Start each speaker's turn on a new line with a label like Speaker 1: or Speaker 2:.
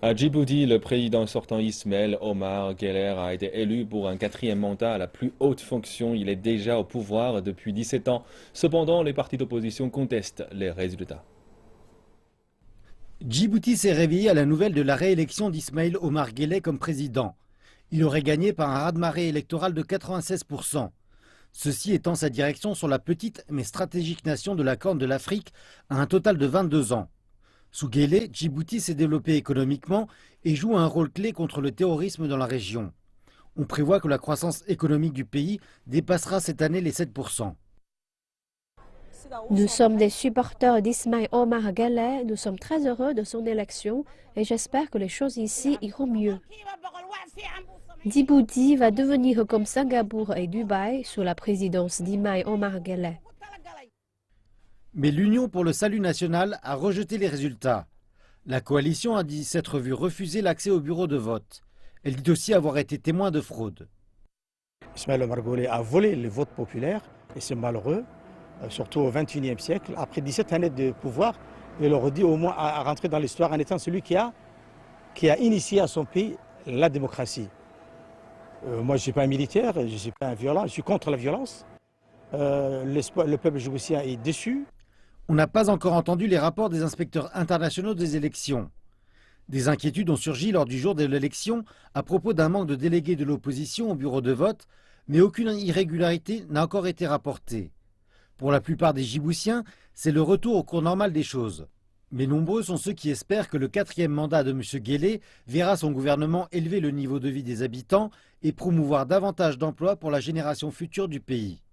Speaker 1: À Djibouti, le président sortant Ismaël Omar Guelleh a été élu pour un quatrième mandat à la plus haute fonction. Il est déjà au pouvoir depuis 17 ans. Cependant, les partis d'opposition contestent les résultats.
Speaker 2: Djibouti s'est réveillé à la nouvelle de la réélection d'Ismaël Omar Guelleh comme président. Il aurait gagné par un raz-de-marée électoral de 96%. Ceci étend sa direction sur la petite mais stratégique nation de la Corne de l'Afrique à un total de 22 ans. Sous Guelleh, Djibouti s'est développé économiquement et joue un rôle clé contre le terrorisme dans la région. On prévoit que la croissance économique du pays dépassera cette année les 7%.
Speaker 3: Nous sommes des supporters d'Ismaël Omar Guelleh. Nous sommes très heureux de son élection et j'espère que les choses ici iront mieux. Djibouti va devenir comme Singapour et Dubaï sous la présidence d'Ismaël Omar Guelleh.
Speaker 2: Mais l'Union pour le salut national a rejeté les résultats. La coalition a dit s'être vue refuser l'accès au bureau de vote. Elle dit aussi avoir été témoin de fraude.
Speaker 4: Ismaël Omar Guelleh a volé le vote populaire et c'est malheureux, surtout au XXIe siècle. Après 17 années de pouvoir, il aurait dû au moins à rentrer dans l'histoire en étant celui qui a initié à son pays la démocratie. Moi, je ne suis pas un militaire, je ne suis pas un violent, je suis contre la violence. Le peuple djiboutien est déçu.
Speaker 2: On n'a pas encore entendu les rapports des inspecteurs internationaux des élections. Des inquiétudes ont surgi lors du jour de l'élection à propos d'un manque de délégués de l'opposition au bureau de vote, mais aucune irrégularité n'a encore été rapportée. Pour la plupart des Djiboutiens, c'est le retour au cours normal des choses. Mais nombreux sont ceux qui espèrent que le quatrième mandat de M. Guelleh verra son gouvernement élever le niveau de vie des habitants et promouvoir davantage d'emplois pour la génération future du pays.